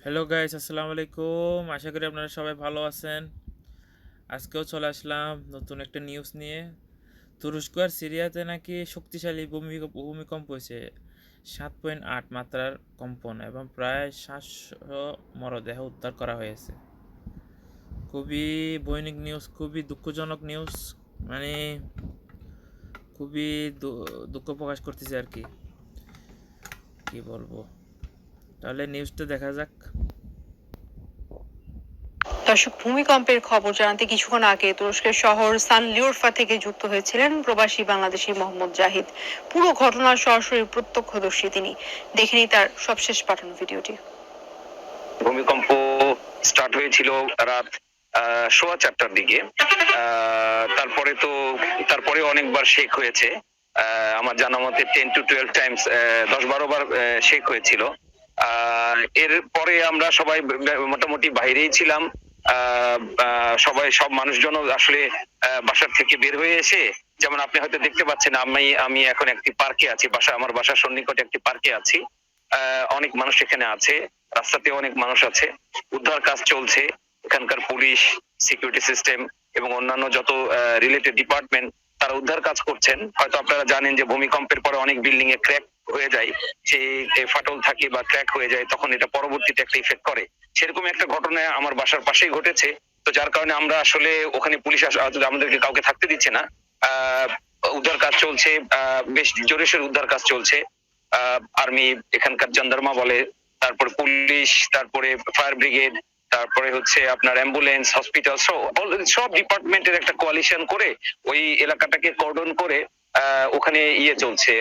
Hello guys, আসসালামু আলাইকুম। আশা করি আপনারা সবাই ভালো আছেন। আজকেও চলে আসলাম নতুন একটা নিউজ নিয়ে। তুরস্ক আর সিরিয়াতে নাকি শক্তিশালী ভূমিকম্প হয়েছে। 7.8 মাত্রার কম্পন এবং প্রায় 700 মরদেহ উদ্ধার করা হয়েছে। খুবই ভয়ানক নিউজ, খুবই দুঃখজনক নিউজ। মানে খুবই দুঃখ প্রকাশ করতেছে আর কি, কি বলবো। তাহলে নিউজটা দেখা যাক। দর্শক, ভূমিকম্পের খবর জানাতে কিছুক্ষণ আগে তুরস্কের শহর সানলিওরফা থেকে যুক্ত হয়েছিলেন প্রবাসী বাংলাদেশি মোহাম্মদ জাহিদ। পুরো ঘটনার সরাসরি প্রত্যক্ষদর্শী তিনি। দেখেনি তার সবশেষ পাঠানো ভিডিওটি। ভূমিকম্প স্টার্ট হয়েছিল রাত 4:15টার দিকে। তারপরে অনেকবার শেক হয়েছে। আমার জানা মতে 10 to 12 টাইমস, 10-12 বার শেক হয়েছিল। এর পরে আমরা সবাই মোটামুটি বাইরেই ছিলাম। সব মানুষজন আসলে বাসার থেকে বের হয়ে এসে, যেমন আপনি হয়তো দেখতে পাচ্ছেন, আমি এখন একটি পার্কে আছি, আমার বাসার সন্নিকটে একটি পার্কে আছি। অনেক মানুষ এখানে আছে, রাস্তাতে অনেক মানুষ আছে, উদ্ধার কাজ চলছে। এখানকার পুলিশ, সিকিউরিটি সিস্টেম এবং অন্যান্য যত রিলেটেড ডিপার্টমেন্ট তারা উদ্ধার কাজ করছেন। হয়তো আপনারা জানেন যে ভূমিকম্পের পরে অনেক বিল্ডিং এ ক্র্যাক হয়ে যায়, সেই ফাটল থাকে বা ক্র্যাক হয়ে যায়, তখন এটা পরবর্তীতে একটা ইফেক্ট করে। সেরকম একটা ঘটনা আমার বাসার পাশেই ঘটেছে। তো যার কারণে আমরা আসলে ওখানে পুলিশ আমাদেরকে কাউকে থাকতে দিচ্ছে না। উদ্ধার কাজ চলছে, বেশ জোরে সোরে উদ্ধার কাজ চলছে। আর্মি, এখানকার জান্দারমা বলে, তারপরে পুলিশ, তারপরে ফায়ার ব্রিগেড, তারপরে হচ্ছে আপনার অ্যাম্বুলেন্স, হসপিটাল, সব ডিপার্টমেন্টের একটা কোয়ালিশন করে ওই এলাকাটাকে কর্ডন করে ওখানে চলছে,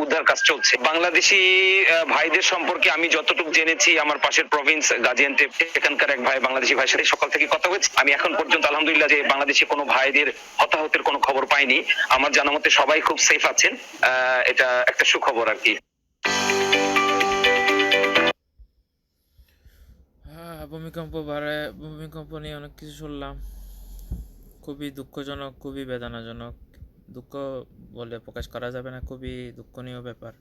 উদ্ধার কাজ চলছে। বাংলাদেশি ভাইদের সম্পর্কে আমি যতটুকু জেনেছি, আমার পাশের প্রভিন্স গাজিয়ান্টেপ, এখানকার এক ভাই, বাংলাদেশি ভাইয়ের সাথে সকাল থেকে কথা হয়েছে। আমি এখন পর্যন্ত আলহামদুলিল্লাহ যে বাংলাদেশি কোনো ভাইদের হতাহতের কোনো খবর পাইনি। আমার জানা মতে সবাই খুব সেফ আছেন। এটা একটা সুখবর আর কি। ভূমিকম্প নিয়ে অনেক কিছু শুনলাম। খুবই দুঃখজনক, খুবই বেদনাজনক। দুঃখ বলে প্রকাশ করা যাবে না, খুবই দুঃখনীয় ব্যাপার।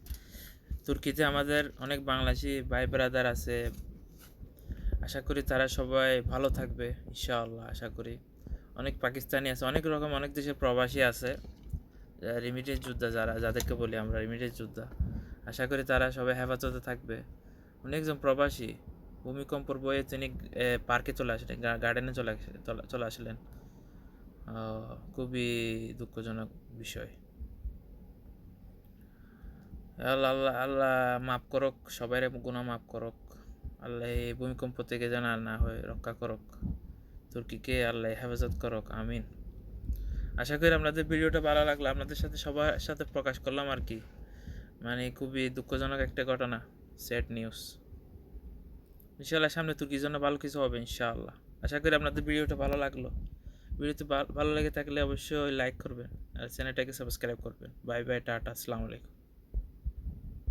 তুর্কিতে আমাদের অনেক বাংলাদেশি ভাই ব্রাদার আছে। আশা করি তারা সবাই ভালো থাকবে ইনশাআল্লাহ। আশা করি অনেক পাকিস্তানি আছে, অনেক রকম অনেক দেশের প্রবাসী আছে, রিমিটেড যোদ্ধা, যাদেরকে বলি আমরা রিমিটেড যোদ্ধা। আশা করি তারা সবাই হেফাজতে থাকবে। অনেকজন প্রবাসী ভূমিকম্পর বয়ে তিনি পার্কে চলে আসলেন, গার্ডেনে চলে আসলেন। খুবই দুঃখজনক বিষয়। আল্লাহ আল্লাহ আল্লাহ মাফ করক, সবাই গুনাহ মাফ করক। আল্লাহ এই ভূমিকম্প থেকে যেন আর না হয় রক্ষা করক, তুর্কিকে আল্লাহ হেফাজত করক, আমিন। আশা করি আপনাদের ভিডিওটা ভালো লাগলো, আপনাদের সাথে সবার সাথে প্রকাশ করলাম আর কি। মানে খুবই দুঃখজনক একটা ঘটনা, স্যাড নিউজ। ইনশাআল্লাহ সামনে তুর্কির জন্য ভালো কিছু হবে ইনশাআল্লাহ। আশা করি আপনাদের ভিডিওটা ভালো লাগলো। ভিডিওতে ভালো লেগে থাকলে অবশ্যই লাইক করবেন আর চ্যানেলটাকে সাবস্ক্রাইব করবেন। বাই বাই, টাটা, আসসালামু আলাইকুম।